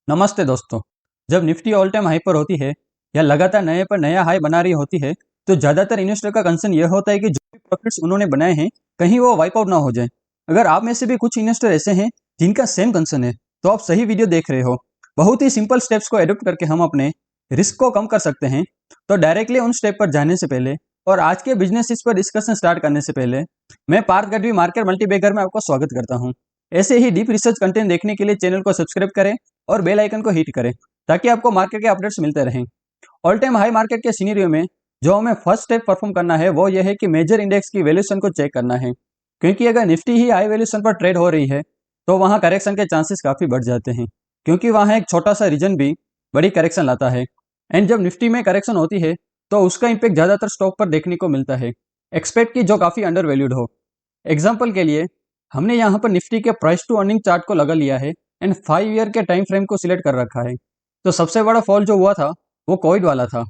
नमस्ते दोस्तों। जब निफ्टी ऑल टाइम हाई पर होती है या लगातार नए पर नया हाई बना रही होती है तो ज़्यादातर इन्वेस्टर का कंसर्न यह होता है कि जो भी प्रॉफिट्स उन्होंने बनाए हैं कहीं वो वाइप आउट ना हो जाए। अगर आप में से भी कुछ इन्वेस्टर ऐसे हैं जिनका सेम कंसर्न है तो आप सही वीडियो देख रहे हो। बहुत ही सिंपल स्टेप्स को एडोप्ट करके हम अपने रिस्क को कम कर सकते हैं। तो डायरेक्टली उन स्टेप पर जाने से पहले और आज के बिजनेस इस पर डिस्कशन स्टार्ट करने से पहले मैं पार्थ गढ़वी मार्केट मल्टीबैगर में आपका स्वागत करता हूं। ऐसे ही डीप रिसर्च कंटेंट देखने के लिए चैनल को सब्सक्राइब करें और बेल आइकन को हिट करें ताकि आपको मार्केट के अपडेट्स मिलते रहें। ऑल टाइम हाई मार्केट के सिनेरियो में जो हमें फर्स्ट स्टेप परफॉर्म करना है वो यह है कि मेजर इंडेक्स की वैल्यूएशन को चेक करना है, क्योंकि अगर निफ्टी ही हाई वैल्यूएशन पर ट्रेड हो रही है तो वहां करेक्शन के चांसेस काफी बढ़ जाते हैं, क्योंकि वहां एक छोटा सा रीजन भी बड़ी करेक्शन लाता है। एंड जब निफ्टी में करेक्शन होती है तो उसका इंपैक्ट ज्यादातर स्टॉक पर देखने को मिलता है, एक्सपेक्ट की जो काफी अंडर वैल्यूड हो। एग्जाम्पल के लिए हमने यहाँ पर निफ्टी के प्राइस टू अर्निंग चार्ट को लगा लिया है एंड 5 ईयर के टाइम फ्रेम को सिलेक्ट कर रखा है। तो सबसे बड़ा फॉल जो हुआ था वो कोविड वाला था,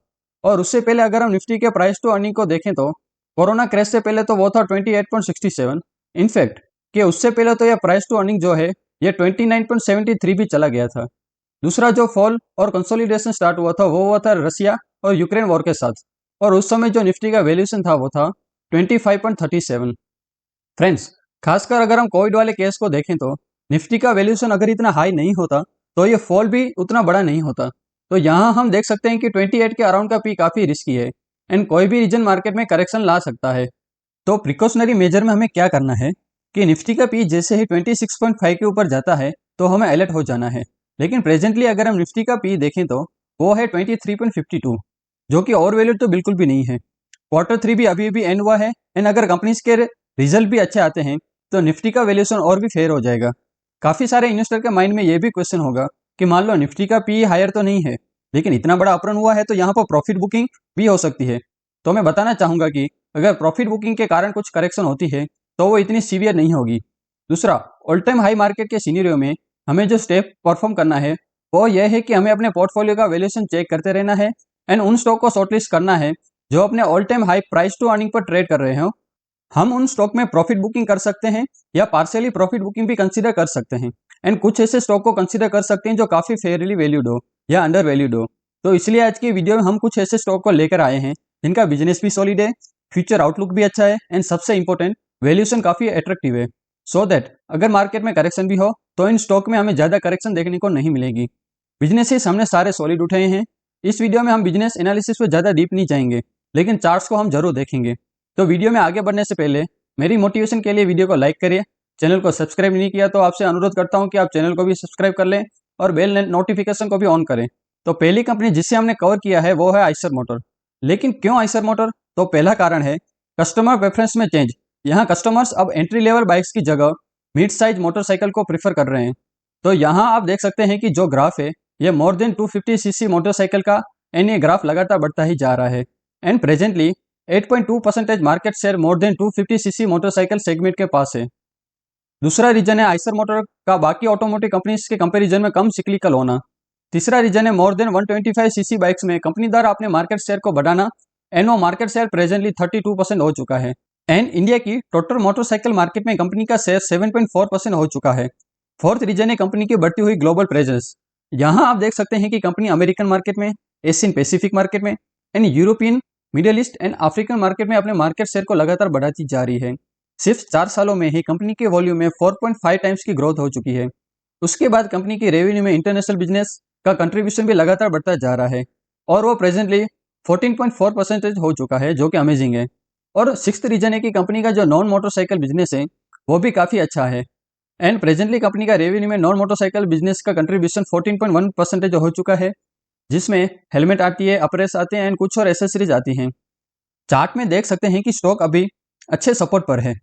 और उससे पहले अगर हम निफ्टी के प्राइस टू अर्निंग को देखें तो कोरोना क्रैश से पहले तो वो था 28.67। इनफैक्ट कि उससे पहले तो यह प्राइस टू अर्निंग जो है ये 29.73 भी चला गया था। दूसरा जो फॉल और कंसोलिडेशन स्टार्ट हुआ था वो हुआ था रसिया और यूक्रेन वॉर के साथ, और उस समय जो निफ्टी का वैल्यूएशन था वो था 25.37। फ्रेंड्स, खासकर अगर हम कोविड वाले केस को देखें तो निफ्टी का वैल्यूएशन अगर इतना हाई नहीं होता तो ये फॉल भी उतना बड़ा नहीं होता। तो यहाँ हम देख सकते हैं कि 28 के अराउंड का पी काफी रिस्की है एंड कोई भी रीजन मार्केट में करेक्शन ला सकता है। तो प्रिकॉशनरी मेजर में हमें क्या करना है कि निफ्टी का पी जैसे ही 26.5 के ऊपर जाता है तो हमें अलर्ट हो जाना है। लेकिन प्रेजेंटली अगर हम निफ्टी का पी देखें तो वो है 23.52, जो कि ओवर वैल्यू तो बिल्कुल भी नहीं है। Q3 भी अभी एंड हुआ है एंड अगर कंपनीज के रिजल्ट भी अच्छे आते हैं तो निफ्टी का वैल्यूएशन और भी फेयर हो जाएगा। काफी सारे इन्वेस्टर के माइंड में ये भी क्वेश्चन होगा कि मान लो निफ्टी का पी हायर तो नहीं है लेकिन इतना बड़ा अपरन हुआ है तो यहाँ पर प्रॉफिट बुकिंग भी हो सकती है। तो मैं बताना चाहूंगा कि अगर प्रॉफिट बुकिंग के कारण कुछ करेक्शन होती है तो वो इतनी सीवियर नहीं होगी। दूसरा, ऑल टाइम हाई मार्केट के सिनेरियो में हमें जो स्टेप परफॉर्म करना है वो यह है कि हमें अपने पोर्टफोलियो का वैल्यूएशन चेक करते रहना है एंड उन स्टॉक को शॉर्टलिस्ट करना है जो अपने all time high price to earning पर ट्रेड कर रहे हो। हम उन स्टॉक में प्रॉफिट बुकिंग कर सकते हैं या पार्शियली प्रॉफिट बुकिंग भी कंसीडर कर सकते हैं, एंड कुछ ऐसे स्टॉक को कंसीडर कर सकते हैं जो काफी फेयरली वैल्यूड हो या अंडर वैल्यूड हो। तो इसलिए आज की वीडियो में हम कुछ ऐसे स्टॉक को लेकर आए हैं जिनका बिजनेस भी सॉलिड है, फ्यूचर आउटलुक भी अच्छा है एंड सबसे इंपॉर्टेंट वैल्यूएशन काफी अट्रैक्टिव है, सो दैट अगर मार्केट में करेक्शन भी हो तो इन स्टॉक में हमें ज्यादा करेक्शन देखने को नहीं मिलेगी। बिजनेसेस हमने सारे सॉलिड उठाए हैं। इस वीडियो में हम बिजनेस एनालिसिस पर ज्यादा डीप नहीं जाएंगे लेकिन चार्ट्स को हम जरूर देखेंगे। तो वीडियो में आगे बढ़ने से पहले मेरी मोटिवेशन के लिए वीडियो को लाइक करिए। चैनल को सब्सक्राइब नहीं किया तो आपसे अनुरोध करता हूं कि आप चैनल को भी सब्सक्राइब कर लें और बेल नोटिफिकेशन को भी ऑन करें। तो पहली कंपनी जिसे हमने कवर किया है वो है आइसर मोटर। लेकिन क्यों आइसर मोटर? तो पहला कारण है कस्टमर प्रेफरेंस में चेंज। यहाँ कस्टमर्स अब एंट्री लेवल बाइक्स की जगह मिड साइज मोटरसाइकिल को प्रीफर कर रहे हैं। तो यहाँ आप देख सकते हैं कि जो ग्राफ है ये मोर देन 250 सीसी मोटरसाइकिल का, एंड ये ग्राफ लगातार बढ़ता ही जा रहा है and presently 8.2% market share more than 250 CC motorcycle segment के पास है। दूसरा रीजन है आइसर मोटर का बाकी ऑटोमोटिव कंपनीज के कंपैरिजन में कम सिक्लिकल होना। तीसरा रीजन है मोर देन 125 सीसी बाइक्स में कंपनी द्वारा अपने मार्केट शेयर को बढ़ाना, एंड वो मार्केट शेयर प्रेजेंटली 32% हो चुका है। एंड इंडिया की टोटल मोटरसाइकिल मार्केट में कंपनी का शेयर 7.4% हो चुका है। फोर्थ रीजन है कंपनी की बढ़ती हुई ग्लोबल प्रेजेंस। यहाँ आप देख सकते हैं कि कंपनी अमेरिकन मार्केट में, एशियन पैसिफिक मार्केट में and European, middle east and African market में अपने मार्केट शेयर को लगातार बढ़ाती जा रही है। सिर्फ 4 सालों में ही कंपनी के वॉल्यूम में 4.5 टाइम्स की ग्रोथ हो चुकी है। उसके बाद कंपनी की रेवेन्यू में इंटरनेशनल बिजनेस का कंट्रीब्यूशन भी लगातार बढ़ता जा रहा है और वो प्रेजेंटली 14.4% हो चुका है, जो कि अमेजिंग है। और सिक्स्थ रीजन है कि कंपनी का जो नॉन मोटरसाइकिल बिजनेस है वो भी काफी अच्छा है एंड प्रेजेंटली कंपनी का रेवेन्यू में नॉन मोटरसाइकिल बिजनेस का कंट्रीब्यूशन 14.1% हो चुका है, जिसमें हेलमेट आती है, अपरेस आते हैं एंड कुछ और एसेसरीज आती हैं। चार्ट में देख सकते हैं कि स्टॉक अभी अच्छे सपोर्ट पर है,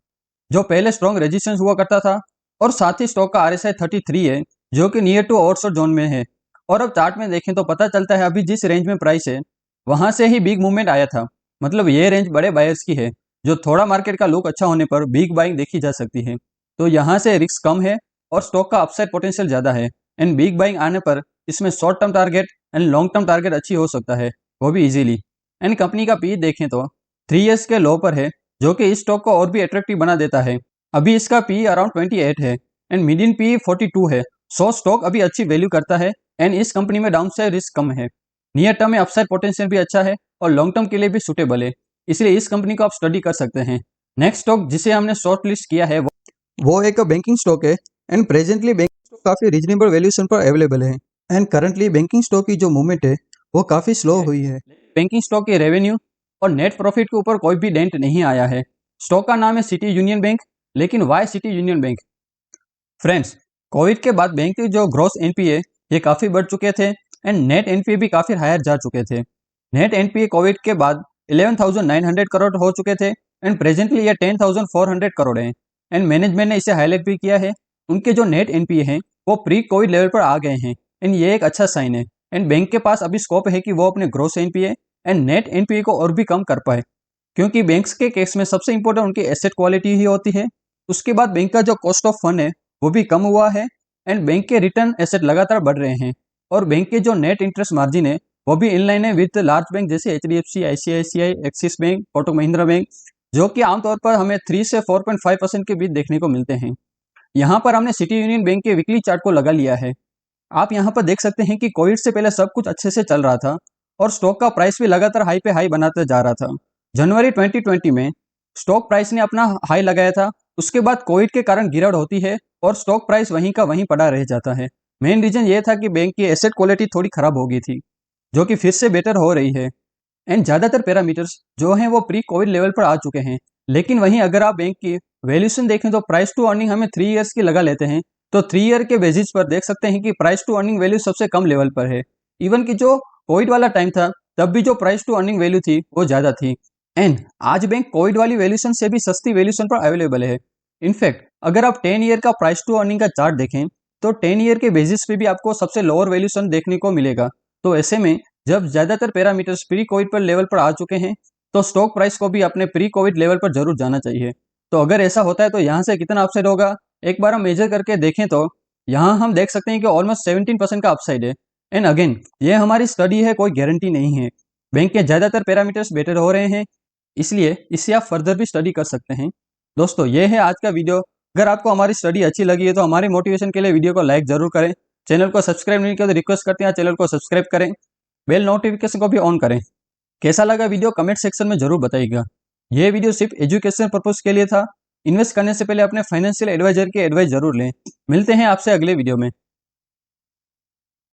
जो पहले स्ट्रॉन्ग रेजिस्टेंस हुआ करता था, और साथ ही स्टॉक का RSI 33 है जो कि नियर टू ओवरसोल्ड जोन में है। और अब चार्ट में देखें तो पता चलता है अभी जिस रेंज में प्राइस है वहां से ही बिग मूवमेंट आया था, मतलब ये रेंज बड़े बायर्स की है, जो थोड़ा मार्केट का लुक अच्छा होने पर बिग बाइंग देखी जा सकती है। तो यहाँ से रिस्क कम है और स्टॉक का अपसाइड पोटेंशियल ज्यादा है, एंड बिग बाइंग आने पर इसमें short term target and long term target अच्छी हो सकता है, वो भी इजीली। एंड कंपनी का पी देखें तो 3 इयर्स के लो पर है, जो कि इस स्टॉक को और भी अट्रैक्टिव बना देता है। अभी इसका पी अराउंड 28 है एंड मीडियन पी 42 है, सो स्टॉक अभी अच्छी वैल्यू करता है एंड इस कंपनी में डाउन साइड रिस्क कम है। नियर टर्म में अपसाइड पोटेंशियल भी अच्छा है और लॉन्ग टर्म के लिए भी सुटेबल है, इसलिए इस कंपनी को आप स्टडी कर सकते हैं। नेक्स्ट स्टॉक जिसे हमने शॉर्ट लिस्ट किया है वो एक बैंकिंग स्टॉक है एंड प्रेजेंटली बैंकिंग स्टॉक काफ़ी रीजनेबल वैल्यूएशन पर अवेलेबल है एंड करंटली बैंकिंग स्टॉक की जो मूवमेंट है वो काफ़ी स्लो हुई है। बैंकिंग स्टॉक के रेवेन्यू और नेट प्रॉफिट के ऊपर कोई भी डेंट नहीं आया है। स्टॉक का नाम है सिटी यूनियन बैंक, लेकिन why City Union Bank? Friends, Covid के बाद बैंक के जो ग्रॉस एनपीए ये काफ़ी बढ़ चुके थे एंड नेट एनपीए भी काफ़ी हायर जा चुके थे। नेट एनपीए कोविड के बाद 11,900 करोड़ हो चुके थे एंड प्रेजेंटली ये 10,400 करोड़ है। एंड मैनेजमेंट ने इसे हाईलाइट भी किया है, उनके जो नेट एनपीए हैं वो प्री कोविड लेवल पर आ गए हैं एंड ये एक अच्छा साइन है। एंड बैंक के पास अभी स्कोप है कि वो अपने gross NPA and net NPA को और भी कम कर पाए, क्योंकि बैंक्स के केस में सबसे इंपॉर्टेंट उनकी एसेट क्वालिटी ही होती है। उसके बाद बैंक का जो कॉस्ट ऑफ फंड है वो भी कम हुआ है एंड बैंक के रिटर्न एसेट लगातार बढ़ रहे हैं और बैंक के जो नेट इंटरेस्ट मार्जिन है वो भी इनलाइन है विद लार्ज बैंक जैसे HDFC, ICICI, axis bank, Kotak Mahindra bank, जो कि आमतौर पर हमें 3 से 4.5% के बीच देखने को मिलते हैं। यहाँ पर हमने सिटी यूनियन बैंक के वीकली चार्ट को लगा लिया है। आप यहाँ पर देख सकते हैं कि कोविड से पहले सब कुछ अच्छे से चल रहा था और स्टॉक का प्राइस भी लगातार हाई पे हाई बनाता जा रहा था। जनवरी 2020 में स्टॉक प्राइस ने अपना हाई लगाया था, उसके बाद कोविड के कारण गिरावट होती है और स्टॉक प्राइस वहीं का वहीं पड़ा रह जाता है। मेन रीजन ये था कि बैंक की एसेट क्वालिटी थोड़ी खराब हो गई थी, जो कि फिर से बेटर हो रही है एंड ज़्यादातर पैरामीटर्स जो हैं वो प्री कोविड लेवल पर आ चुके हैं। लेकिन वहीं अगर आप बैंक की वैल्यूएशन देखें तो प्राइस टू अर्निंग हमें 3 ईयर्स की लगा लेते हैं, तो 3 ईयर के बेसिस पर देख सकते हैं कि प्राइस टू अर्निंग वैल्यू सबसे कम लेवल पर है। इवन कि जो कोविड वाला टाइम था तब भी जो प्राइस टू अर्निंग वैल्यू थी वो ज़्यादा थी एंड आज बैंक कोविड वाली वैल्यूएशन से भी सस्ती वैल्यूएशन पर अवेलेबल है। इनफैक्ट अगर आप 10 ईयर का प्राइस टू अर्निंग का चार्ट देखें तो 10 ईयर के बेसिस पे भी आपको सबसे लोअर वैल्यूएशन देखने को मिलेगा। तो ऐसे में जब ज़्यादातर पैरामीटर्स प्री कोविड पर लेवल पर आ चुके हैं तो स्टॉक प्राइस को भी अपने प्री कोविड लेवल पर जरूर जाना चाहिए। तो अगर ऐसा होता है तो यहाँ से कितना अपसाइड होगा एक बार हम मेजर करके देखें तो यहाँ हम देख सकते हैं कि ऑलमोस्ट 17% का अपसाइड है। एंड अगेन ये हमारी स्टडी है, कोई गारंटी नहीं है। बैंक के ज़्यादातर पैरामीटर्स बेटर हो रहे हैं, इसलिए इससे आप फर्दर भी स्टडी कर सकते हैं। दोस्तों, ये है आज का वीडियो। अगर आपको हमारी स्टडी अच्छी लगी है तो हमारी मोटिवेशन के लिए वीडियो को लाइक जरूर करें। चैनल को सब्सक्राइब नहीं किया तो रिक्वेस्ट करते हैं चैनल को सब्सक्राइब करें, बेल नोटिफिकेशन को भी ऑन करें। कैसा लगा वीडियो कमेंट सेक्शन में जरूर बताइएगा। यह वीडियो सिर्फ एजुकेशन पर्पज के लिए था। इन्वेस्ट करने से पहले अपने फाइनेंशियल एडवाइजर की एडवाइस जरूर लें। मिलते हैं आपसे अगले वीडियो में।